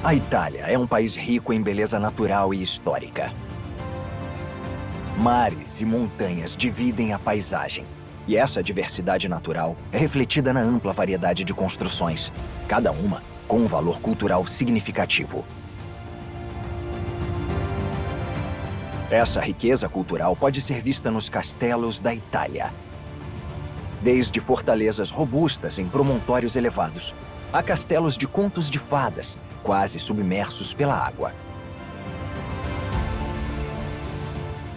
A Itália é um país rico em beleza natural e histórica. Mares e montanhas dividem a paisagem. E essa diversidade natural é refletida na ampla variedade de construções, cada uma com um valor cultural significativo. Essa riqueza cultural pode ser vista nos castelos da Itália. Desde fortalezas robustas em promontórios elevados, a castelos de contos de fadas, quase submersos pela água.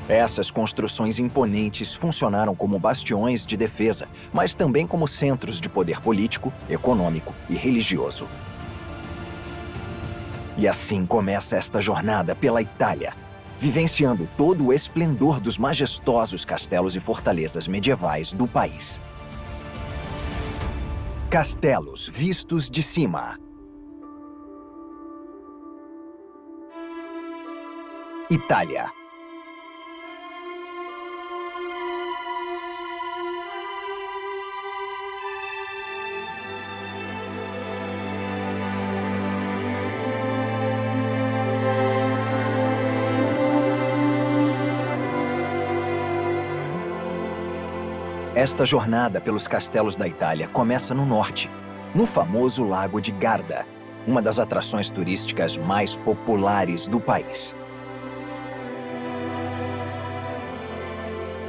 Essas construções imponentes funcionaram como bastiões de defesa, mas também como centros de poder político, econômico e religioso. E assim começa esta jornada pela Itália, vivenciando todo o esplendor dos majestosos castelos e fortalezas medievais do país. Castelos vistos de cima. Itália. Esta jornada pelos castelos da Itália começa no norte, no famoso Lago de Garda, uma das atrações turísticas mais populares do país.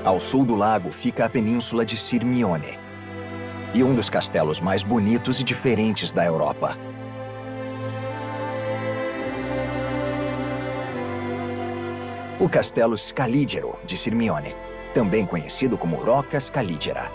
Ao sul do lago fica a península de Sirmione, e um dos castelos mais bonitos e diferentes da Europa. O Castelo Scaligero de Sirmione, também conhecido como Rocca Scaligera.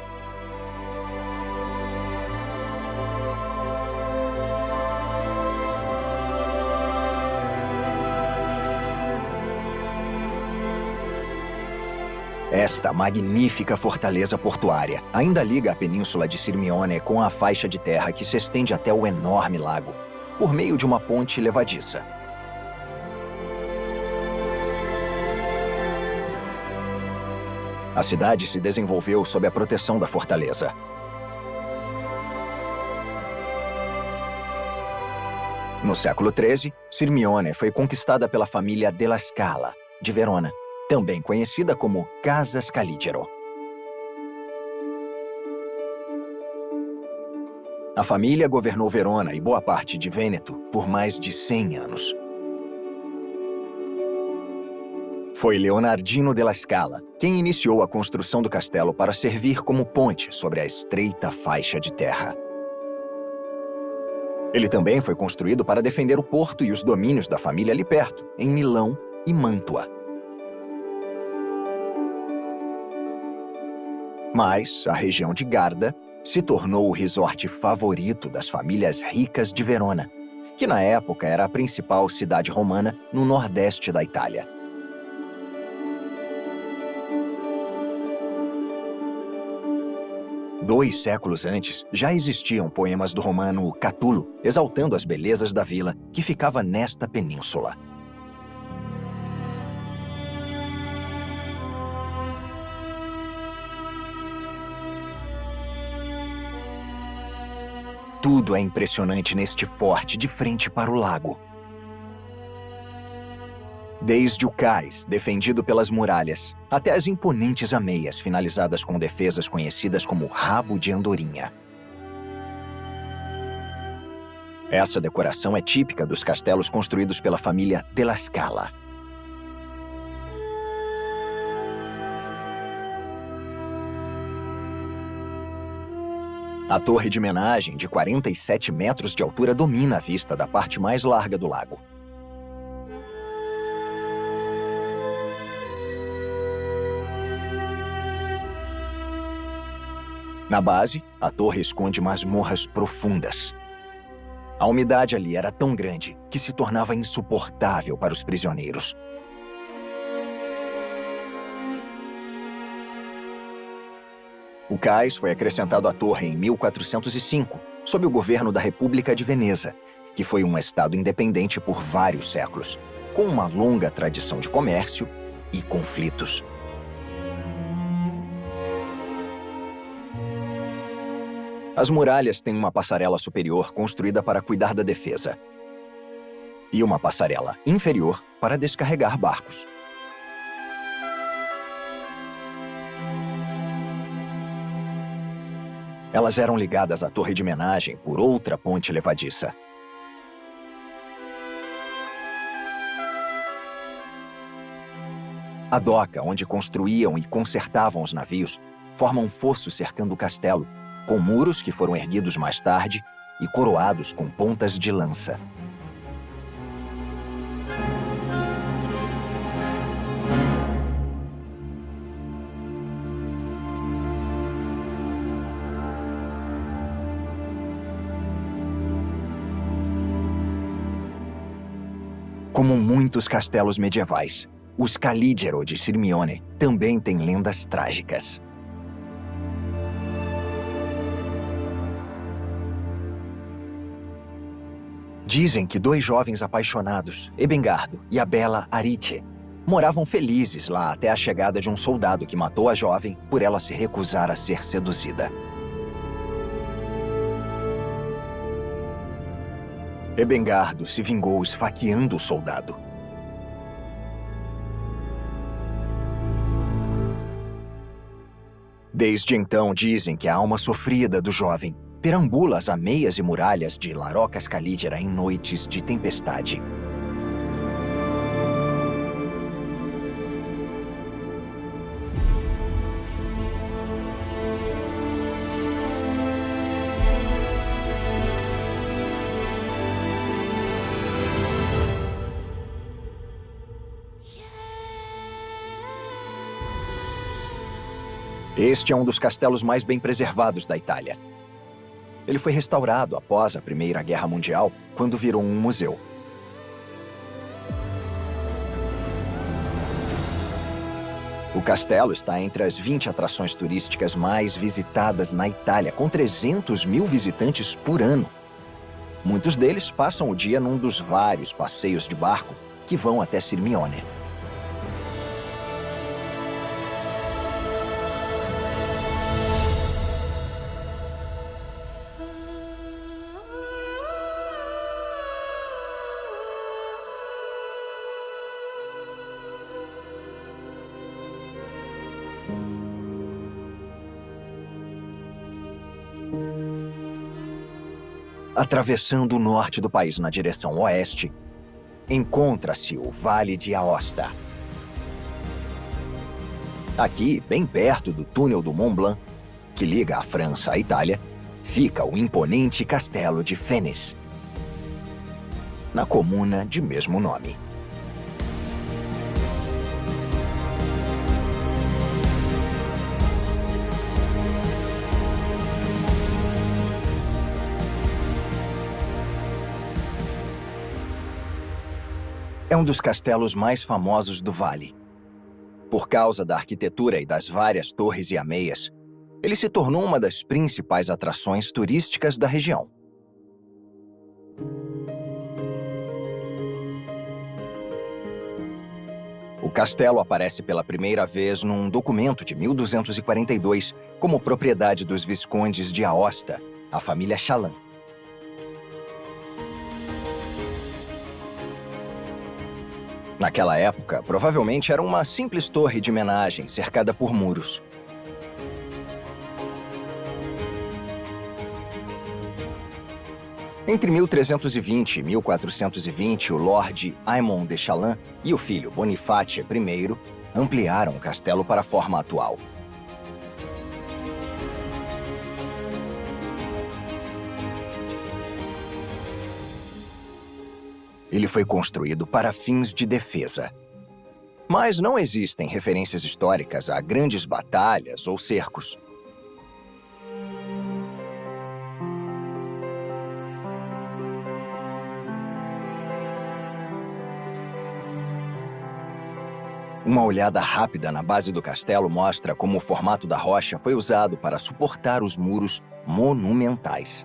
Esta magnífica fortaleza portuária ainda liga a península de Sirmione com a faixa de terra que se estende até o enorme lago, por meio de uma ponte levadiça. A cidade se desenvolveu sob a proteção da fortaleza. No século XIII, Sirmione foi conquistada pela família Della Scala, de Verona, também conhecida como Casa Scaligero. A família governou Verona e boa parte de Vêneto por mais de 100 anos. Foi Leonardino della Scala quem iniciou a construção do castelo para servir como ponte sobre a estreita faixa de terra. Ele também foi construído para defender o porto e os domínios da família ali perto, em Milão e Mântua. Mas a região de Garda se tornou o resort favorito das famílias ricas de Verona, que na época era a principal cidade romana no nordeste da Itália. Dois séculos antes, já existiam poemas do romano Catulo, exaltando as belezas da vila que ficava nesta península. Tudo é impressionante neste forte de frente para o lago. Desde o cais, defendido pelas muralhas, até as imponentes ameias finalizadas com defesas conhecidas como rabo de andorinha. Essa decoração é típica dos castelos construídos pela família Della Scala. A torre de homenagem, de 47 metros de altura, domina a vista da parte mais larga do lago. Na base, a torre esconde masmorras profundas. A umidade ali era tão grande que se tornava insuportável para os prisioneiros. O cais foi acrescentado à torre em 1405, sob o governo da República de Veneza, que foi um estado independente por vários séculos, com uma longa tradição de comércio e conflitos. As muralhas têm uma passarela superior construída para cuidar da defesa. e uma passarela inferior para descarregar barcos. Elas eram ligadas à torre de homenagem por outra ponte levadiça. A doca, onde construíam e consertavam os navios, forma um fosso cercando o castelo, com muros que foram erguidos mais tarde e coroados com pontas de lança. Como muitos castelos medievais, o Scaligero de Sirmione também tem lendas trágicas. Dizem que dois jovens apaixonados, Ebengardo e a bela Arice, moravam felizes lá até a chegada de um soldado que matou a jovem por ela se recusar a ser seduzida. Ebengardo se vingou esfaqueando o soldado. Desde então dizem que a alma sofrida do jovem perambula as ameias e muralhas de Laroca Scaligera em noites de tempestade. Este é um dos castelos mais bem preservados da Itália. Ele foi restaurado após a Primeira Guerra Mundial, quando virou um museu. O castelo está entre as 20 atrações turísticas mais visitadas na Itália, com 300 mil visitantes por ano. Muitos deles passam o dia num dos vários passeios de barco que vão até Sirmione. Atravessando o norte do país na direção oeste, encontra-se o Vale de Aosta. Aqui, bem perto do túnel do Mont Blanc, que liga a França à Itália, fica o imponente castelo de Fénix, na comuna de mesmo nome. É um dos castelos mais famosos do vale. Por causa da arquitetura e das várias torres e ameias, ele se tornou uma das principais atrações turísticas da região. O castelo aparece pela primeira vez num documento de 1242 como propriedade dos viscondes de Aosta, a família Chalin. Naquela época, provavelmente era uma simples torre de homenagem cercada por muros. Entre 1320 e 1420, o Lorde Aymon de Chalin e o filho Boniface I ampliaram o castelo para a forma atual. Ele foi construído para fins de defesa. Mas não existem referências históricas a grandes batalhas ou cercos. Uma olhada rápida na base do castelo mostra como o formato da rocha foi usado para suportar os muros monumentais.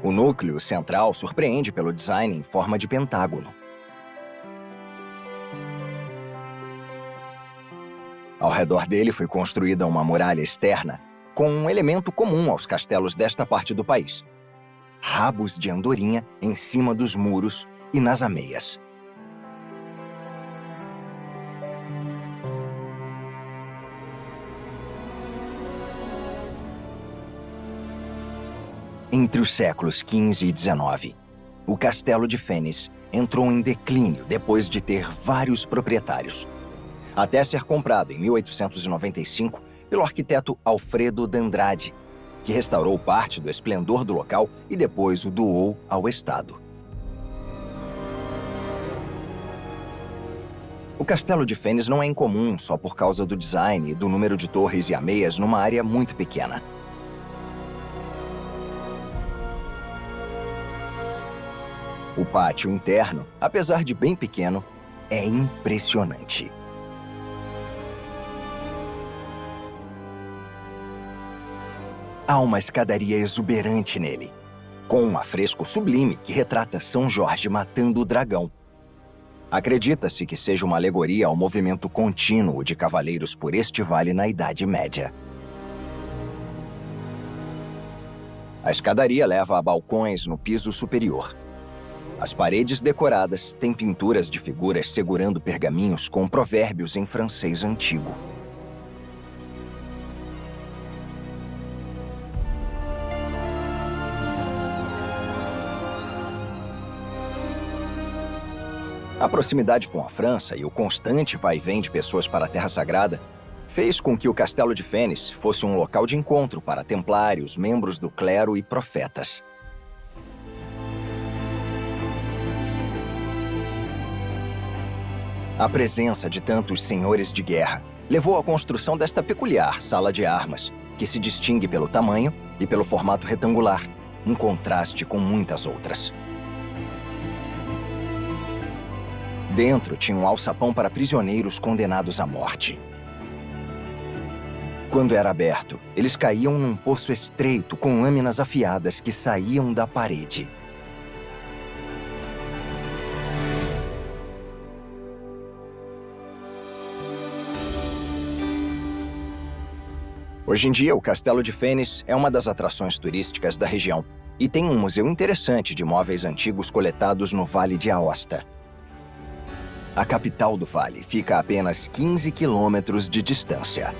O núcleo central surpreende pelo design em forma de pentágono. Ao redor dele foi construída uma muralha externa, com um elemento comum aos castelos desta parte do país: rabos de andorinha em cima dos muros e nas ameias. Entre os séculos XV e XIX, o Castelo de Fenice entrou em declínio depois de ter vários proprietários, até ser comprado em 1895 pelo arquiteto Alfredo d'Andrade, que restaurou parte do esplendor do local e depois o doou ao Estado. O Castelo de Fenice não é incomum só por causa do design e do número de torres e ameias numa área muito pequena. O pátio interno, apesar de bem pequeno, é impressionante. Há uma escadaria exuberante nele, com um afresco sublime que retrata São Jorge matando o dragão. Acredita-se que seja uma alegoria ao movimento contínuo de cavaleiros por este vale na Idade Média. A escadaria leva a balcões no piso superior. As paredes decoradas têm pinturas de figuras segurando pergaminhos com provérbios em francês antigo. A proximidade com a França e o constante vai-vem de pessoas para a Terra Sagrada fez com que o Castelo de Fenice fosse um local de encontro para templários, membros do clero e profetas. A presença de tantos senhores de guerra levou à construção desta peculiar sala de armas, que se distingue pelo tamanho e pelo formato retangular, um contraste com muitas outras. Dentro tinha um alçapão para prisioneiros condenados à morte. Quando era aberto, eles caíam num poço estreito com lâminas afiadas que saíam da parede. Hoje em dia, o Castelo de Fenice é uma das atrações turísticas da região e tem um museu interessante de móveis antigos coletados no Vale de Aosta. A capital do vale fica a apenas 15 quilômetros de distância.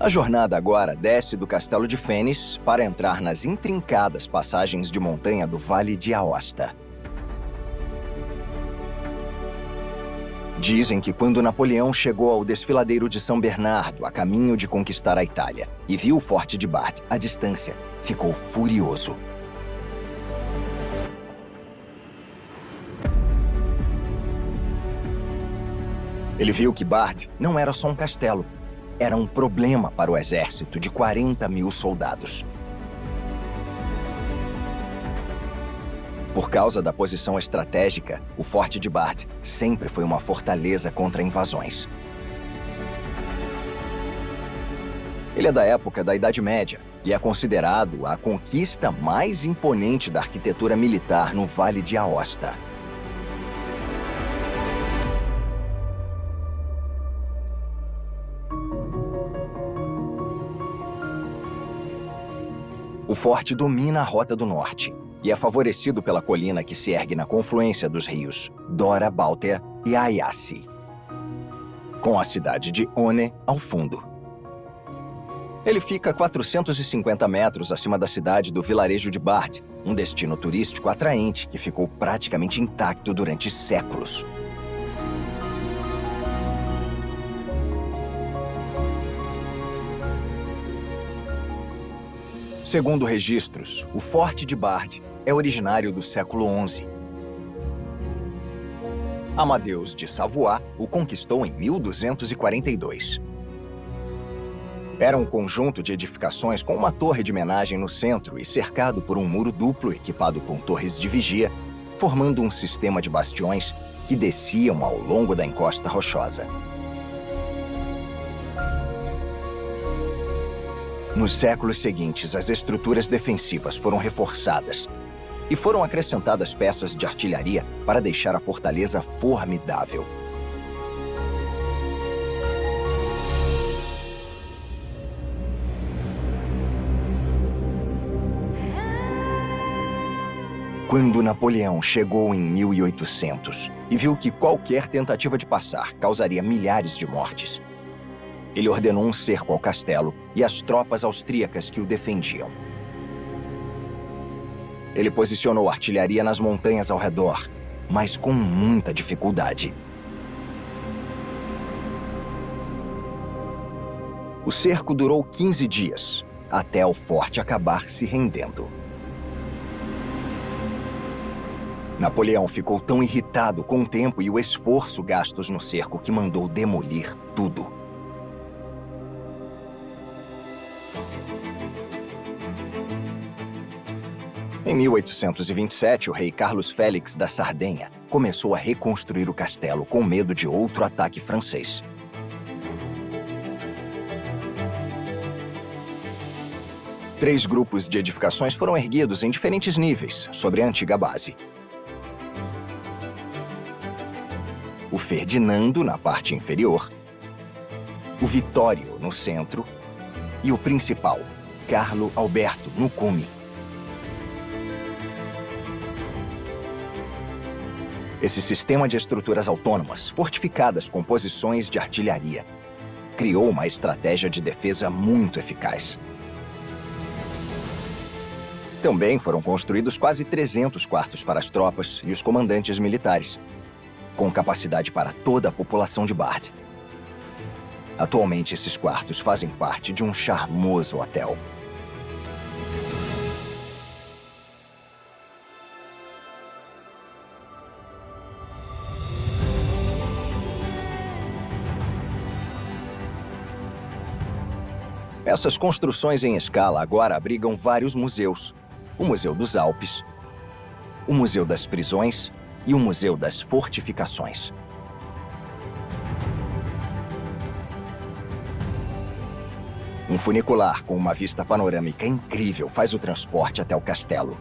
A jornada agora desce do Castelo de Fenice para entrar nas intrincadas passagens de montanha do Vale de Aosta. Dizem que quando Napoleão chegou ao desfiladeiro de São Bernardo a caminho de conquistar a Itália e viu o Forte de Bard à distância, ficou furioso. Ele viu que Bard não era só um castelo, era um problema para o exército de 40 mil soldados. Por causa da posição estratégica, o Forte de Bard sempre foi uma fortaleza contra invasões. Ele é da época da Idade Média e é considerado a conquista mais imponente da arquitetura militar no Vale de Aosta. O forte domina a Rota do Norte e é favorecido pela colina que se ergue na confluência dos rios Dora Báltea e Ayassi, com a cidade de One ao fundo. Ele fica a 450 metros acima da cidade do vilarejo de Bard, um destino turístico atraente que ficou praticamente intacto durante séculos. Segundo registros, o Forte de Bard é originário do século XI. Amadeus de Savoie o conquistou em 1242. Era um conjunto de edificações com uma torre de homenagem no centro e cercado por um muro duplo equipado com torres de vigia, formando um sistema de bastiões que desciam ao longo da encosta rochosa. Nos séculos seguintes, as estruturas defensivas foram reforçadas e foram acrescentadas peças de artilharia para deixar a fortaleza formidável. Quando Napoleão chegou em 1800 e viu que qualquer tentativa de passar causaria milhares de mortes, ele ordenou um cerco ao castelo e às tropas austríacas que o defendiam. Ele posicionou artilharia nas montanhas ao redor, mas com muita dificuldade. O cerco durou 15 dias, até o forte acabar se rendendo. Napoleão ficou tão irritado com o tempo e o esforço gastos no cerco que mandou demolir tudo. Em 1827, o rei Carlos Félix da Sardenha começou a reconstruir o castelo com medo de outro ataque francês. Três grupos de edificações foram erguidos em diferentes níveis sobre a antiga base. O Ferdinando na parte inferior, o Vitório no centro e o principal, Carlo Alberto, no cume. Esse sistema de estruturas autônomas, fortificadas com posições de artilharia, criou uma estratégia de defesa muito eficaz. Também foram construídos quase 300 quartos para as tropas e os comandantes militares, com capacidade para toda a população de Bard. Atualmente, esses quartos fazem parte de um charmoso hotel. Essas construções em escala agora abrigam vários museus. O Museu dos Alpes, o Museu das Prisões e o Museu das Fortificações. Um funicular com uma vista panorâmica incrível faz o transporte até o castelo.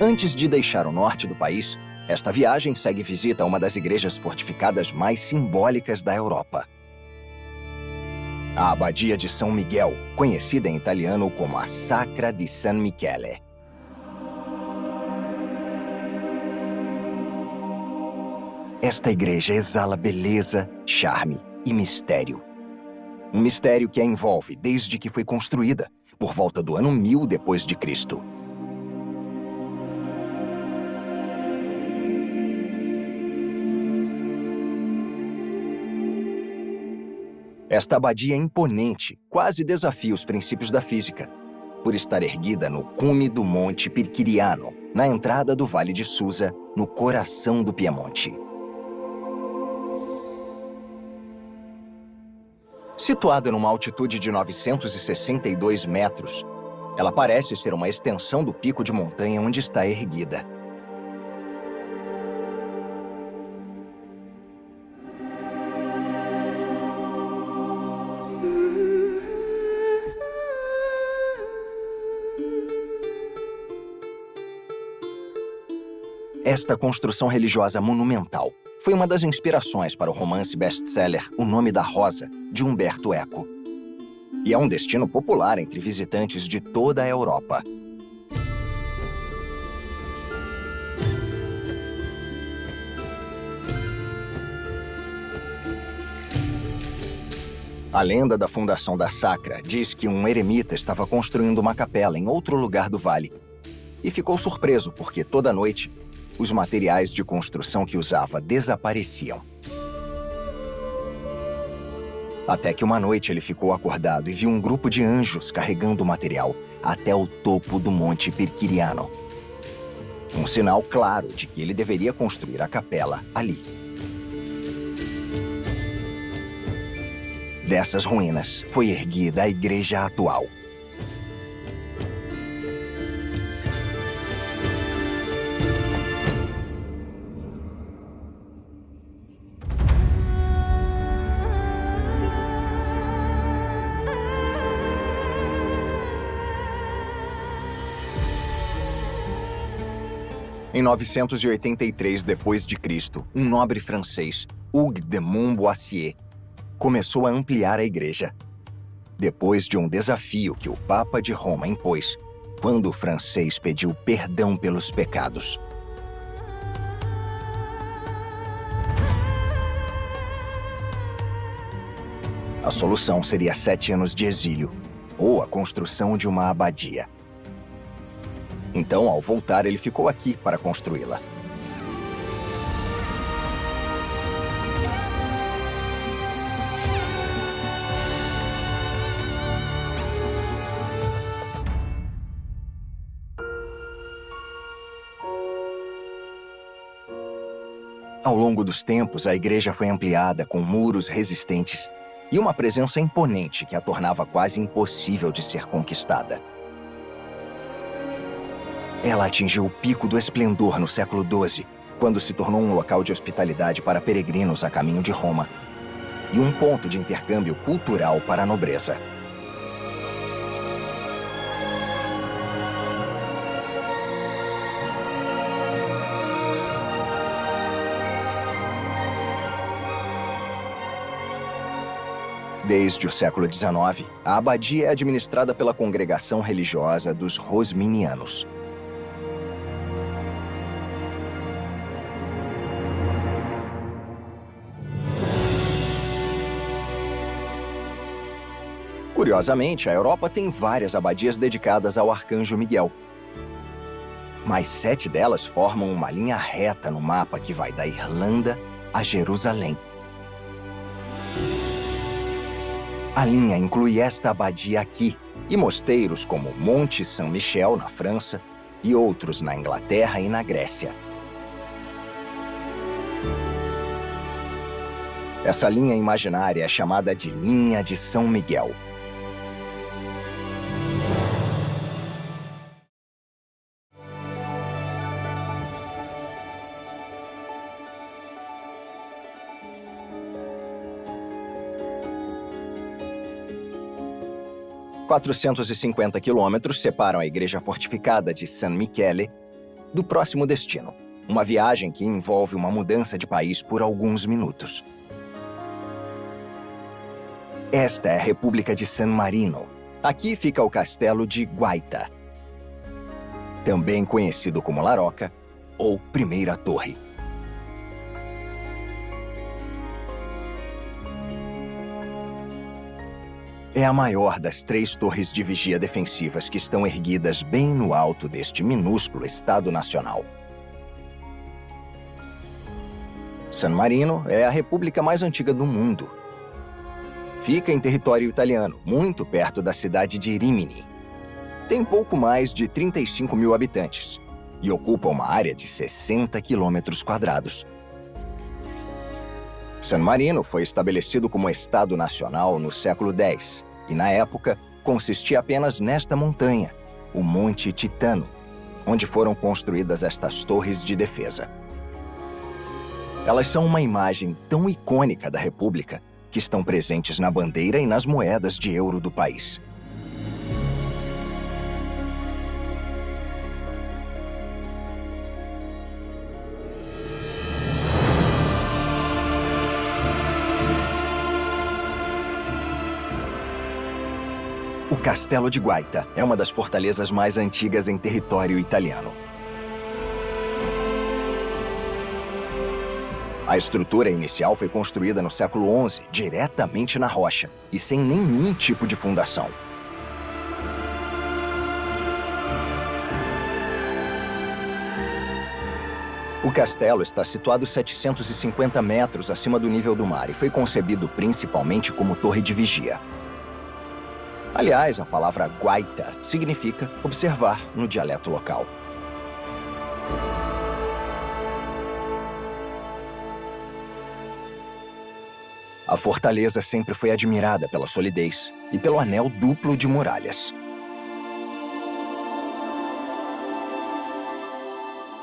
Antes de deixar o norte do país, esta viagem segue visita a uma das igrejas fortificadas mais simbólicas da Europa. A Abadia de São Miguel, conhecida em italiano como a Sacra di San Michele. Esta igreja exala beleza, charme e mistério. Um mistério que a envolve desde que foi construída, por volta do ano 1000 depois de Cristo. Esta abadia imponente quase desafia os princípios da física, por estar erguida no cume do Monte Pirquiriano, na entrada do Vale de Susa, no coração do Piemonte. Situada numa altitude de 962 metros, ela parece ser uma extensão do pico de montanha onde está erguida. Esta construção religiosa monumental foi uma das inspirações para o romance best-seller O Nome da Rosa, de Umberto Eco. E é um destino popular entre visitantes de toda a Europa. A lenda da fundação da Sacra diz que um eremita estava construindo uma capela em outro lugar do vale e ficou surpreso porque toda noite os materiais de construção que usava desapareciam. Até que uma noite ele ficou acordado e viu um grupo de anjos carregando o material até o topo do Monte Pirquiriano. Um sinal claro de que ele deveria construir a capela ali. Dessas ruínas foi erguida a igreja atual. Em 983 d.C., um nobre francês, Hugues de Montboissier, começou a ampliar a igreja. Depois de um desafio que o Papa de Roma impôs, quando o francês pediu perdão pelos pecados. A solução seria 7 anos de exílio, ou a construção de uma abadia. Então, ao voltar, ele ficou aqui para construí-la. Ao longo dos tempos, a igreja foi ampliada com muros resistentes e uma presença imponente que a tornava quase impossível de ser conquistada. Ela atingiu o pico do esplendor no século XII, quando se tornou um local de hospitalidade para peregrinos a caminho de Roma e um ponto de intercâmbio cultural para a nobreza. Desde o século XIX, a abadia é administrada pela congregação religiosa dos Rosminianos. Curiosamente, a Europa tem várias abadias dedicadas ao Arcanjo Miguel. Mas 7 delas formam uma linha reta no mapa que vai da Irlanda a Jerusalém. A linha inclui esta abadia aqui e mosteiros como Monte Saint-Michel, na França, e outros na Inglaterra e na Grécia. Essa linha imaginária é chamada de Linha de São Miguel. – 450 quilômetros separam a igreja fortificada de San Michele do próximo destino, uma viagem que envolve uma mudança de país por alguns minutos. Esta é a República de San Marino. Aqui fica o castelo de Guaita, também conhecido como La Rocca ou Primeira Torre. É a maior das 3 torres de vigia defensivas que estão erguidas bem no alto deste minúsculo Estado Nacional. San Marino é a república mais antiga do mundo. Fica em território italiano, muito perto da cidade de Rimini. Tem pouco mais de 35 mil habitantes e ocupa uma área de 60 quilômetros quadrados. San Marino foi estabelecido como Estado Nacional no século X e, na época, consistia apenas nesta montanha, o Monte Titano, onde foram construídas estas torres de defesa. Elas são uma imagem tão icônica da República que estão presentes na bandeira e nas moedas de euro do país. O Castelo de Guaita é uma das fortalezas mais antigas em território italiano. A estrutura inicial foi construída no século XI, diretamente na rocha, e sem nenhum tipo de fundação. O castelo está situado 750 metros acima do nível do mar e foi concebido principalmente como torre de vigia. Aliás, a palavra guaita significa observar no dialeto local. A fortaleza sempre foi admirada pela solidez e pelo anel duplo de muralhas.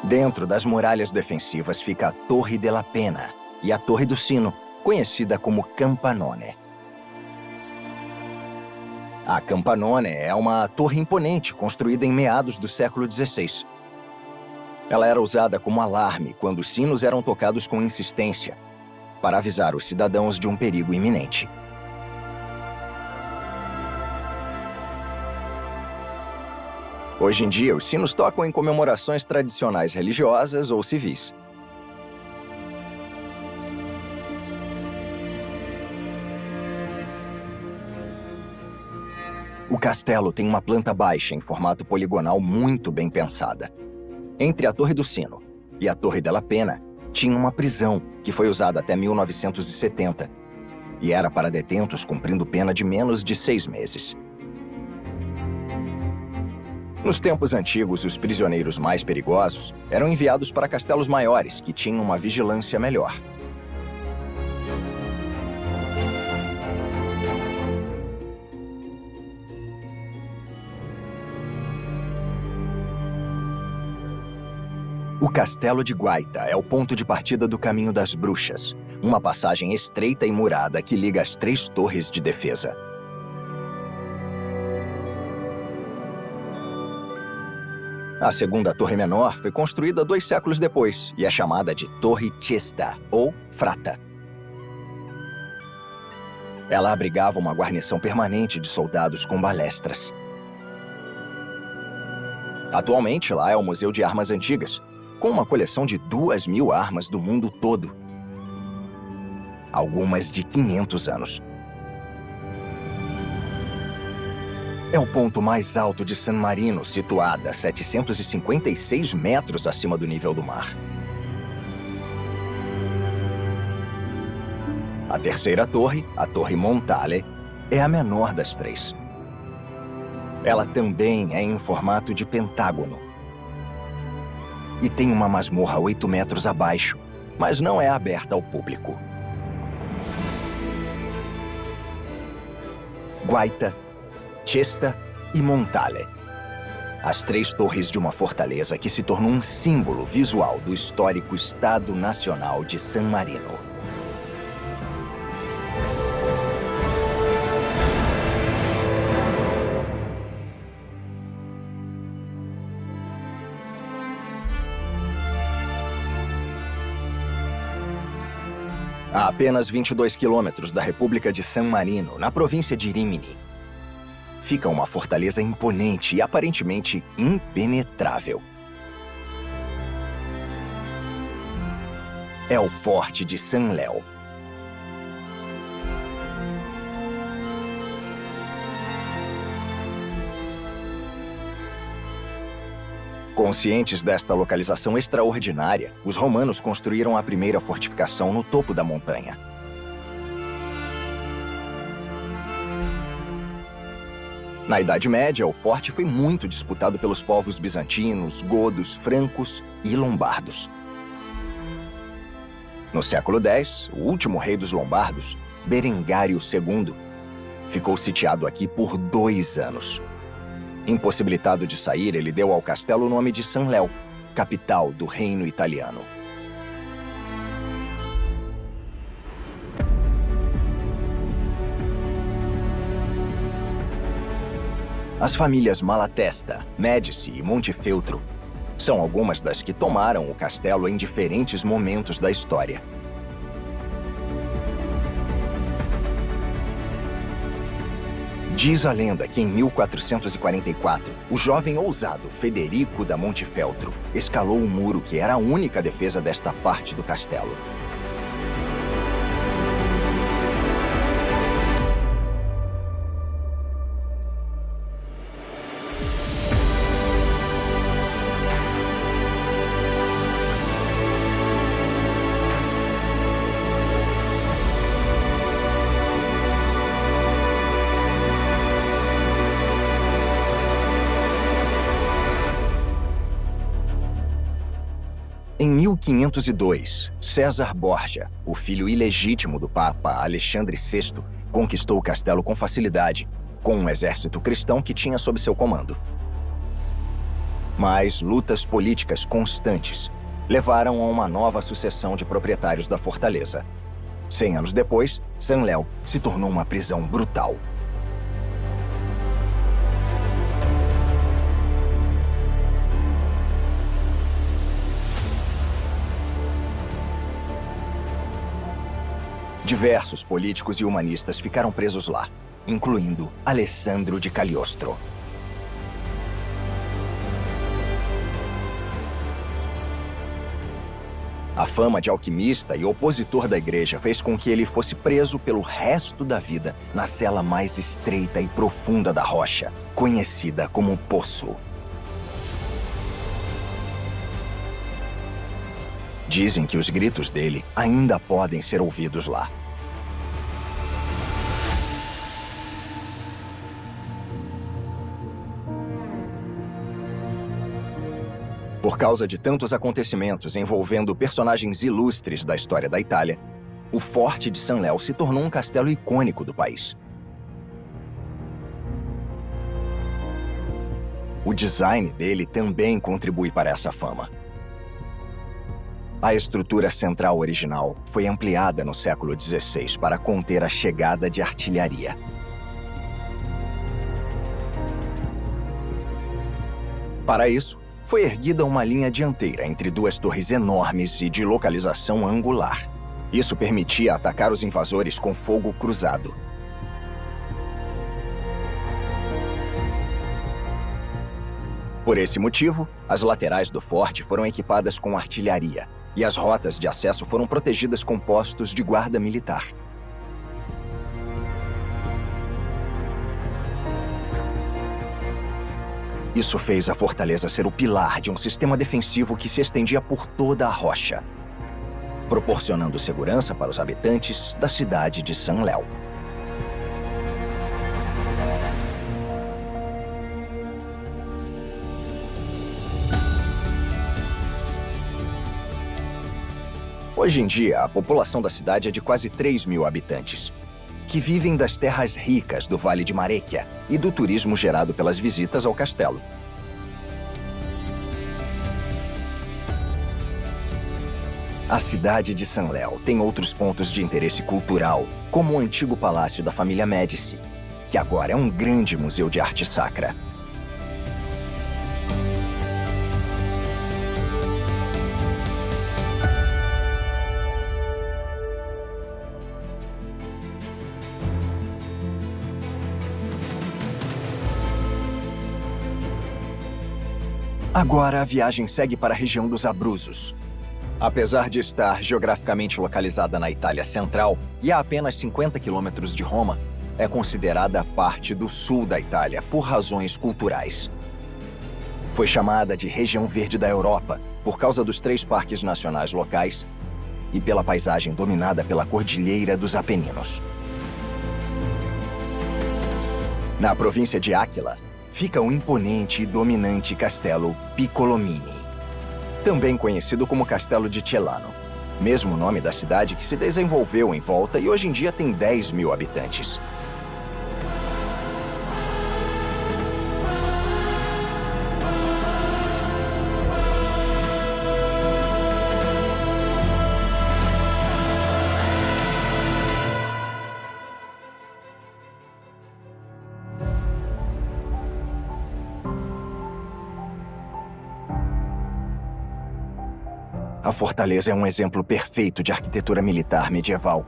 Dentro das muralhas defensivas fica a Torre della Pena e a Torre do Sino, conhecida como Campanone. A Campanone é uma torre imponente construída em meados do século XVI. Ela era usada como alarme quando os sinos eram tocados com insistência, para avisar os cidadãos de um perigo iminente. Hoje em dia, os sinos tocam em comemorações tradicionais religiosas ou civis. O castelo tem uma planta baixa em formato poligonal muito bem pensada. Entre a Torre do Sino e a Torre della Pena, tinha uma prisão que foi usada até 1970 e era para detentos cumprindo pena de menos de 6 meses. Nos tempos antigos, os prisioneiros mais perigosos eram enviados para castelos maiores, que tinham uma vigilância melhor. O Castelo de Guaita é o ponto de partida do Caminho das Bruxas, uma passagem estreita e murada que liga as 3 torres de defesa. A segunda torre menor foi construída 2 séculos depois e é chamada de Torre Cesta, ou Frata. Ela abrigava uma guarnição permanente de soldados com balestras. Atualmente, lá é o Museu de Armas Antigas, com uma coleção de 2.000 armas do mundo todo. Algumas de 500 anos. É o ponto mais alto de San Marino, situada a 756 metros acima do nível do mar. A terceira torre, a Torre Montale, é a menor das 3. Ela também é em formato de pentágono. E tem uma masmorra 8 metros abaixo, mas não é aberta ao público. Guaita, Cesta e Montale. As 3 torres de uma fortaleza que se tornou um símbolo visual do histórico Estado Nacional de San Marino. A apenas 22 quilômetros da República de San Marino, na província de Rimini, fica uma fortaleza imponente e aparentemente impenetrável. É o Forte de San Leo. Conscientes desta localização extraordinária, os romanos construíram a primeira fortificação no topo da montanha. Na Idade Média, o forte foi muito disputado pelos povos bizantinos, godos, francos e lombardos. No século X, o último rei dos lombardos, Berengário II, ficou sitiado aqui por 2 anos. Impossibilitado de sair, ele deu ao castelo o nome de San Leo, capital do reino italiano. As famílias Malatesta, Médici e Montefeltro são algumas das que tomaram o castelo em diferentes momentos da história. Diz a lenda que em 1444, o jovem ousado Federico da Montefeltro escalou um muro que era a única defesa desta parte do castelo. Em Em 1502, César Borgia, o filho ilegítimo do Papa Alexandre VI, conquistou o castelo com facilidade, com um exército cristão que tinha sob seu comando. Mas lutas políticas constantes levaram a uma nova sucessão de proprietários da fortaleza. 100 anos depois, Sanleu se tornou uma prisão brutal. Diversos políticos e humanistas ficaram presos lá, incluindo Alessandro de Cagliostro. A fama de alquimista e opositor da igreja fez com que ele fosse preso pelo resto da vida na cela mais estreita e profunda da rocha, conhecida como Poço. Dizem que os gritos dele ainda podem ser ouvidos lá. Por causa de tantos acontecimentos envolvendo personagens ilustres da história da Itália, o Forte de Sanleu se tornou um castelo icônico do país. O design dele também contribui para essa fama. A estrutura central original foi ampliada no século XVI para conter a chegada de artilharia. Para isso, foi erguida uma linha dianteira entre duas torres enormes e de localização angular. Isso permitia atacar os invasores com fogo cruzado. Por esse motivo, as laterais do forte foram equipadas com artilharia, e as rotas de acesso foram protegidas com postos de guarda militar. Isso fez a fortaleza ser o pilar de um sistema defensivo que se estendia por toda a rocha, proporcionando segurança para os habitantes da cidade de Sanleu. Hoje em dia, a população da cidade é de quase 3.000 habitantes, que vivem das terras ricas do Vale de Marecchia e do turismo gerado pelas visitas ao castelo. A cidade de Sanleu tem outros pontos de interesse cultural, como o antigo palácio da família Médici, que agora é um grande museu de arte sacra. Agora a viagem segue para a região dos Abruzos. Apesar de estar geograficamente localizada na Itália Central e a apenas 50 quilômetros de Roma, é considerada parte do sul da Itália por razões culturais. Foi chamada de região verde da Europa por causa dos 3 parques nacionais locais e pela paisagem dominada pela Cordilheira dos Apeninos. Na província de Áquila, fica o imponente e dominante castelo Piccolomini, também conhecido como Castelo de Celano, mesmo nome da cidade que se desenvolveu em volta e hoje em dia tem 10.000 habitantes. A fortaleza é um exemplo perfeito de arquitetura militar medieval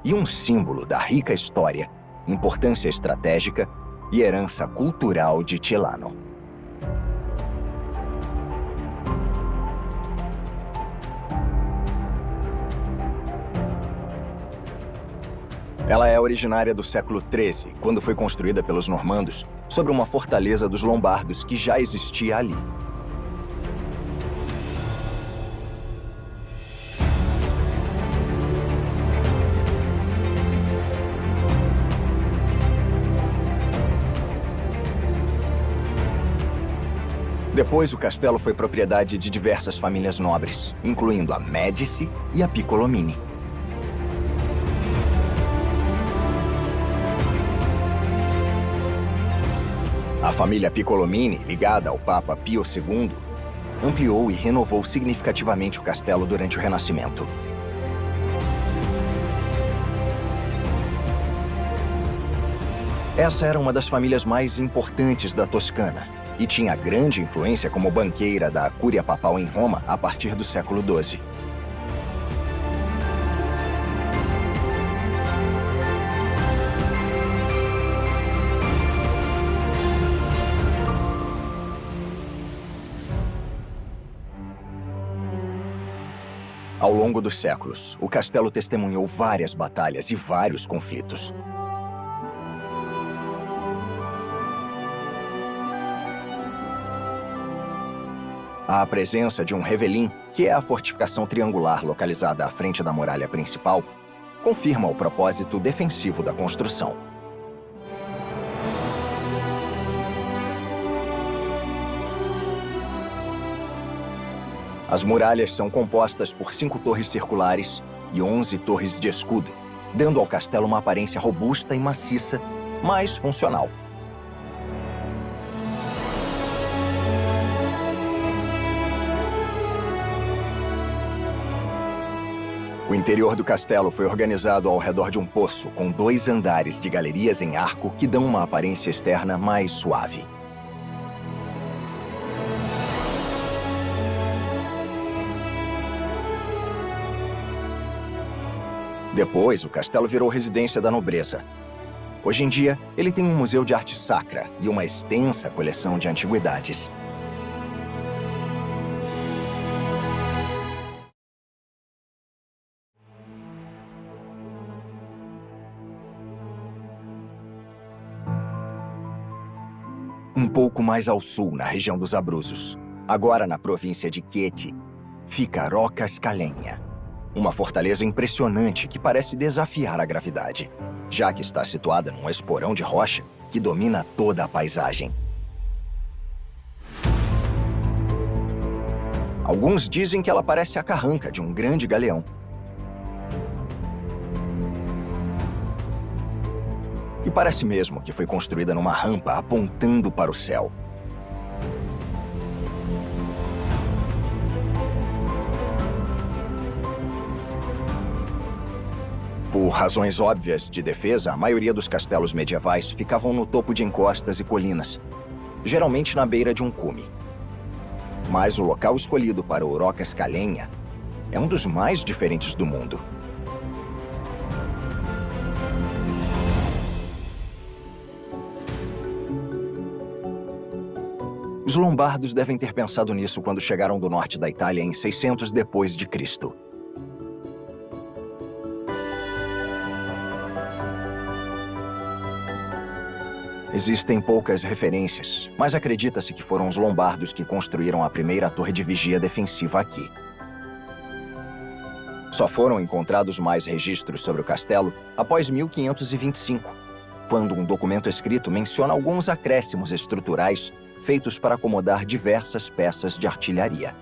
e um símbolo da rica história, importância estratégica e herança cultural de Celano. Ela é originária do século XIII, quando foi construída pelos normandos sobre uma fortaleza dos lombardos que já existia ali. Depois, o castelo foi propriedade de diversas famílias nobres, incluindo a Médici e a Piccolomini. A família Piccolomini, ligada ao Papa Pio II, ampliou e renovou significativamente o castelo durante o Renascimento. Essa era uma das famílias mais importantes da Toscana e tinha grande influência como banqueira da Cúria Papal em Roma a partir do século XII. Ao longo dos séculos, o castelo testemunhou várias batalhas e vários conflitos. A presença de um revelin, que é a fortificação triangular localizada à frente da muralha principal, confirma o propósito defensivo da construção. As muralhas são compostas por 5 torres circulares e 11 torres de escudo, dando ao castelo uma aparência robusta e maciça, mas funcional. O interior do castelo foi organizado ao redor de um poço, com 2 andares de galerias em arco que dão uma aparência externa mais suave. Depois, o castelo virou residência da nobreza. Hoje em dia, ele tem um museu de arte sacra e uma extensa coleção de antiguidades. Um pouco mais ao sul, na região dos Abruzos, agora na província de Chieti, fica Rocca Scalegna, uma fortaleza impressionante que parece desafiar a gravidade, já que está situada num esporão de rocha que domina toda a paisagem. Alguns dizem que ela parece a carranca de um grande galeão. E parece mesmo que foi construída numa rampa apontando para o céu. Por razões óbvias de defesa, a maioria dos castelos medievais ficavam no topo de encostas e colinas, geralmente na beira de um cume. Mas o local escolhido para o Rocca Scalegna é um dos mais diferentes do mundo. Os lombardos devem ter pensado nisso quando chegaram do norte da Itália em 600 depois de Cristo. Existem poucas referências, mas acredita-se que foram os lombardos que construíram a primeira torre de vigia defensiva aqui. Só foram encontrados mais registros sobre o castelo após 1525, quando um documento escrito menciona alguns acréscimos estruturais feitos para acomodar diversas peças de artilharia.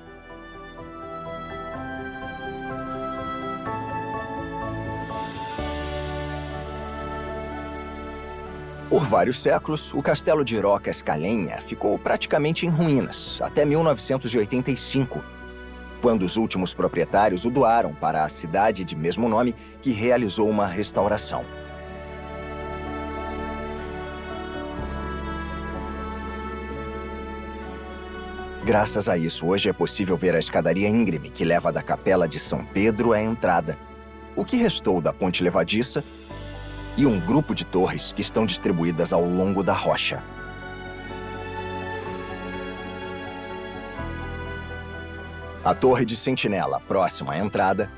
Por vários séculos, o castelo de Rocca Scalegna ficou praticamente em ruínas, até 1985, quando os últimos proprietários o doaram para a cidade de mesmo nome, que realizou uma restauração. Graças a isso, hoje é possível ver a escadaria íngreme que leva da capela de São Pedro à entrada, o que restou da ponte levadiça e um grupo de torres que estão distribuídas ao longo da rocha. A torre de sentinela, próxima à entrada.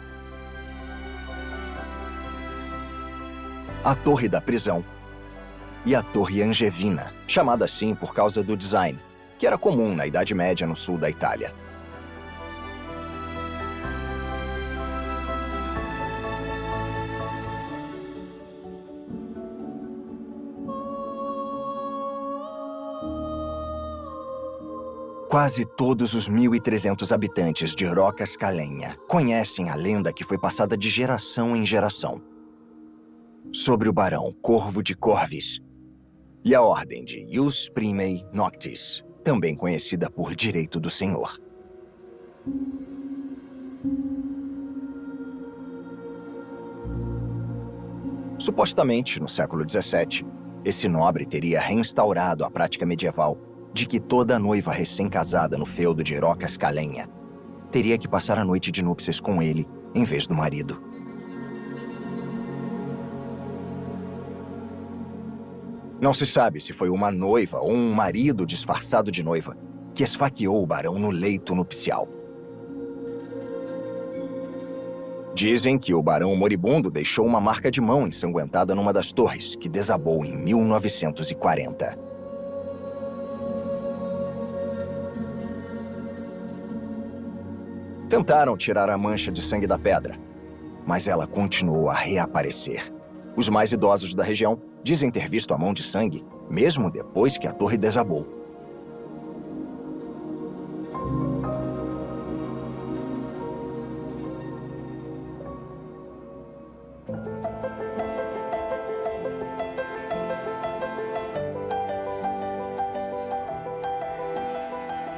A torre da prisão. E a torre Angevina, chamada assim por causa do design, que era comum na Idade Média no sul da Itália. Quase todos os 1.300 habitantes de Rocascalenha conhecem a lenda que foi passada de geração em geração sobre o Barão Corvo de Corvus e a Ordem de Ius Primei Noctis, também conhecida por Direito do Senhor. Supostamente, no século XVII, esse nobre teria reinstaurado a prática medieval de que toda noiva recém-casada no feudo de Rocascalenha teria que passar a noite de núpcias com ele em vez do marido. Não se sabe se foi uma noiva ou um marido disfarçado de noiva que esfaqueou o barão no leito nupcial. Dizem que o barão moribundo deixou uma marca de mão ensanguentada numa das torres, que desabou em 1940. Tentaram tirar a mancha de sangue da pedra, mas ela continuou a reaparecer. Os mais idosos da região dizem ter visto a mão de sangue, mesmo depois que a torre desabou.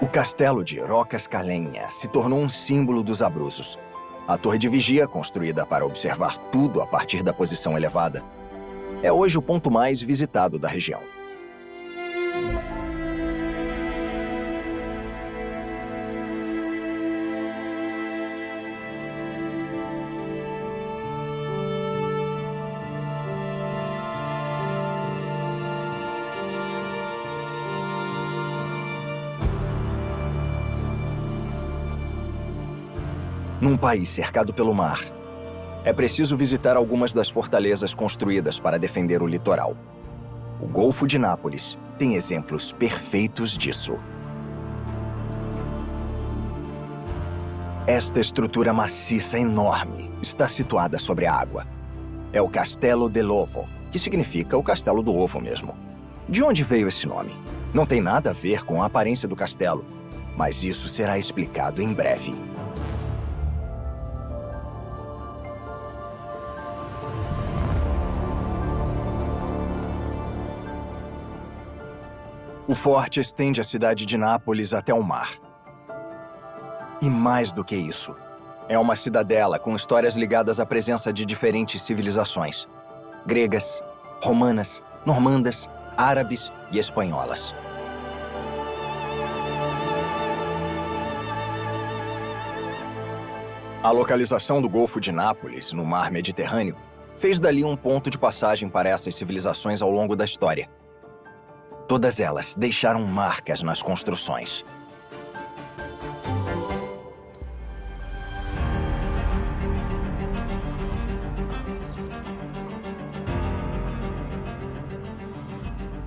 O castelo de Rocascalenha se tornou um símbolo dos Abruzos. A torre de vigia, construída para observar tudo a partir da posição elevada, é hoje o ponto mais visitado da região. Num país cercado pelo mar, é preciso visitar algumas das fortalezas construídas para defender o litoral. O Golfo de Nápoles tem exemplos perfeitos disso. Esta estrutura maciça enorme está situada sobre a água. É o Castello dell'Ovo, que significa o Castelo do Ovo mesmo. De onde veio esse nome? Não tem nada a ver com a aparência do castelo, mas isso será explicado em breve. O forte estende a cidade de Nápoles até o mar. E mais do que isso, é uma cidadela com histórias ligadas à presença de diferentes civilizações: gregas, romanas, normandas, árabes e espanholas. A localização do Golfo de Nápoles, no mar Mediterrâneo, fez dali um ponto de passagem para essas civilizações ao longo da história. Todas elas deixaram marcas nas construções.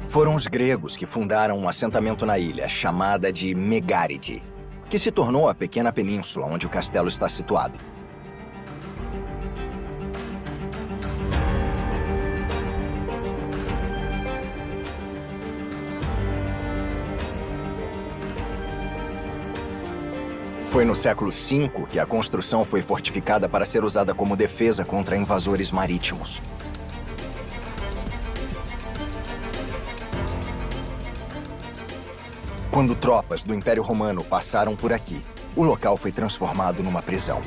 Foram os gregos que fundaram um assentamento na ilha, chamada de Megáride, que se tornou a pequena península onde o castelo está situado. Foi no século V que a construção foi fortificada para ser usada como defesa contra invasores marítimos. Quando tropas do Império Romano passaram por aqui, o local foi transformado numa prisão.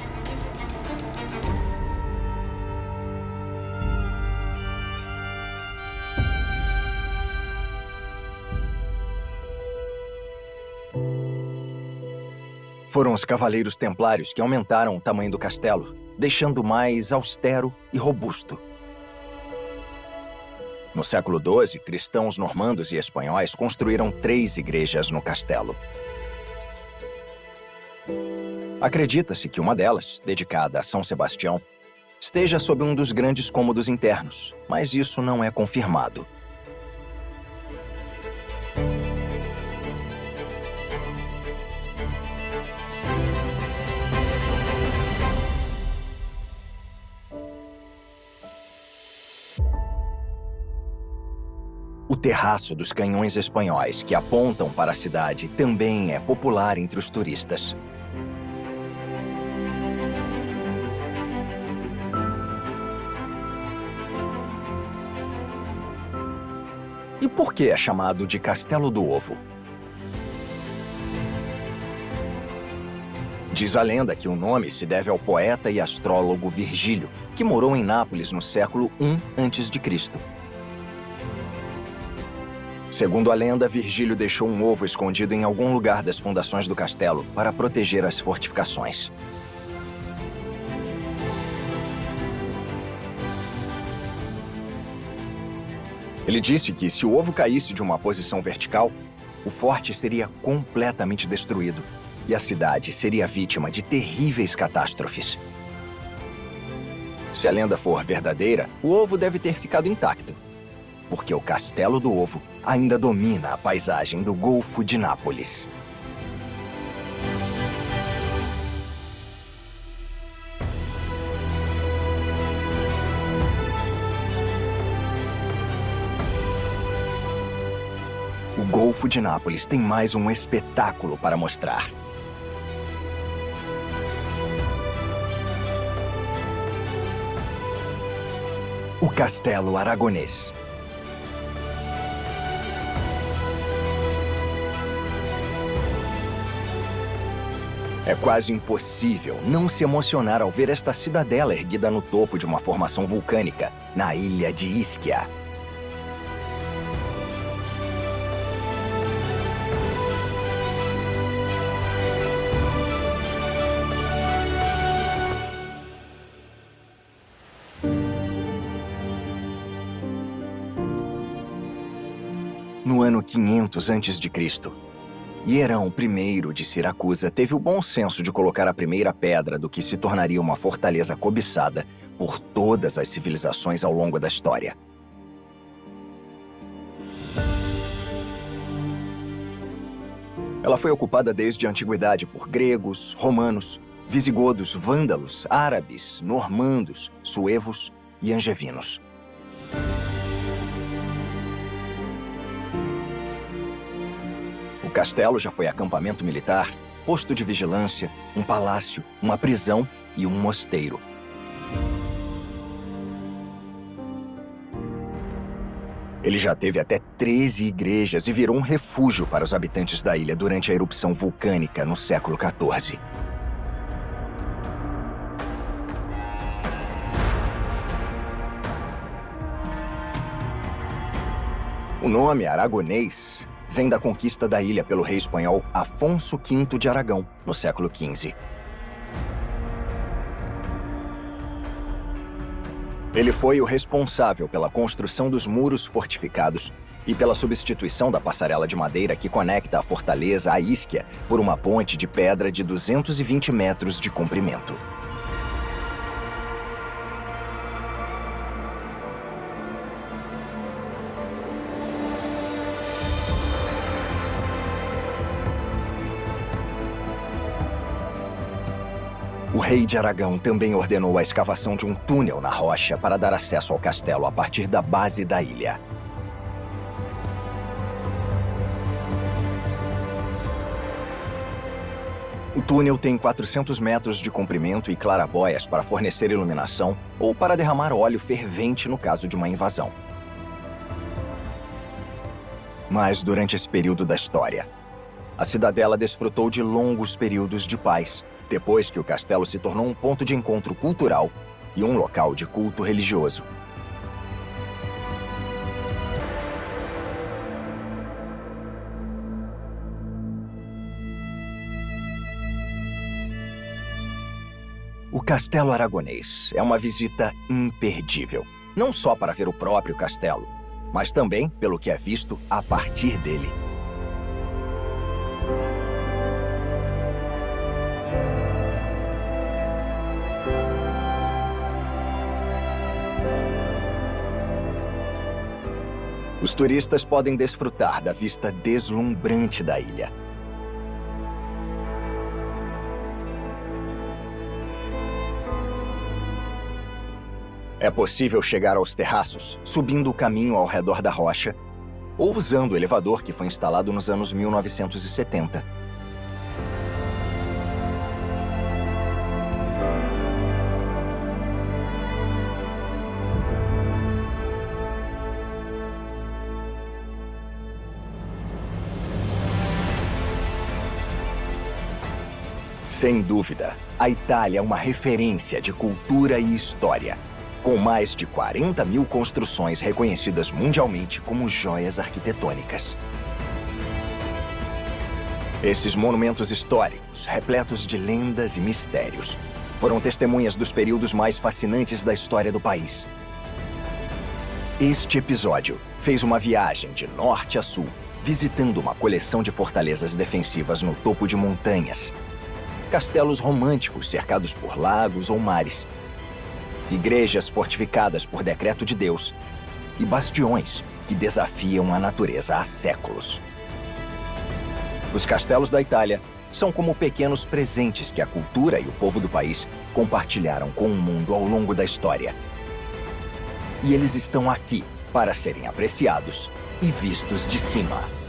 Foram os cavaleiros templários que aumentaram o tamanho do castelo, deixando mais austero e robusto. No século XII, cristãos normandos e espanhóis construíram 3 igrejas no castelo. Acredita-se que uma delas, dedicada a São Sebastião, esteja sob um dos grandes cômodos internos, mas isso não é confirmado. O terraço dos canhões espanhóis que apontam para a cidade também é popular entre os turistas. E por que é chamado de Castelo do Ovo? Diz a lenda que o nome se deve ao poeta e astrólogo Virgílio, que morou em Nápoles no século I a.C. Segundo a lenda, Virgílio deixou um ovo escondido em algum lugar das fundações do castelo para proteger as fortificações. Ele disse que se o ovo caísse de uma posição vertical, o forte seria completamente destruído e a cidade seria vítima de terríveis catástrofes. Se a lenda for verdadeira, o ovo deve ter ficado intacto, porque o Castelo do Ovo ainda domina a paisagem do Golfo de Nápoles. O Golfo de Nápoles tem mais um espetáculo para mostrar. O Castelo Aragonês. É quase impossível não se emocionar ao ver esta cidadela erguida no topo de uma formação vulcânica, na ilha de Ischia. No ano 500 a.C., Hierão I de Siracusa teve o bom senso de colocar a primeira pedra do que se tornaria uma fortaleza cobiçada por todas as civilizações ao longo da história. Ela foi ocupada desde a antiguidade por gregos, romanos, visigodos, vândalos, árabes, normandos, suevos e angevinos. O castelo já foi acampamento militar, posto de vigilância, um palácio, uma prisão e um mosteiro. Ele já teve até 13 igrejas e virou um refúgio para os habitantes da ilha durante a erupção vulcânica no século XIV. O nome Aragonês vem da conquista da ilha pelo rei espanhol Afonso V de Aragão, no século XV. Ele foi o responsável pela construção dos muros fortificados e pela substituição da passarela de madeira que conecta a fortaleza a Ischia por uma ponte de pedra de 220 metros de comprimento. O rei de Aragão também ordenou a escavação de um túnel na rocha para dar acesso ao castelo a partir da base da ilha. O túnel tem 400 metros de comprimento e clarabóias para fornecer iluminação ou para derramar óleo fervente no caso de uma invasão. Mas durante esse período da história, a cidadela desfrutou de longos períodos de paz, depois que o castelo se tornou um ponto de encontro cultural e um local de culto religioso. O Castelo Aragonês é uma visita imperdível, não só para ver o próprio castelo, mas também pelo que é visto a partir dele. Os turistas podem desfrutar da vista deslumbrante da ilha. É possível chegar aos terraços, subindo o caminho ao redor da rocha, ou usando o elevador que foi instalado nos anos 1970. Sem dúvida, a Itália é uma referência de cultura e história, com mais de 40 mil construções reconhecidas mundialmente como joias arquitetônicas. Esses monumentos históricos, repletos de lendas e mistérios, foram testemunhas dos períodos mais fascinantes da história do país. Este episódio fez uma viagem de norte a sul, visitando uma coleção de fortalezas defensivas no topo de montanhas, castelos românticos cercados por lagos ou mares, igrejas fortificadas por decreto de Deus e bastiões que desafiam a natureza há séculos. Os castelos da Itália são como pequenos presentes que a cultura e o povo do país compartilharam com o mundo ao longo da história. E eles estão aqui para serem apreciados e vistos de cima.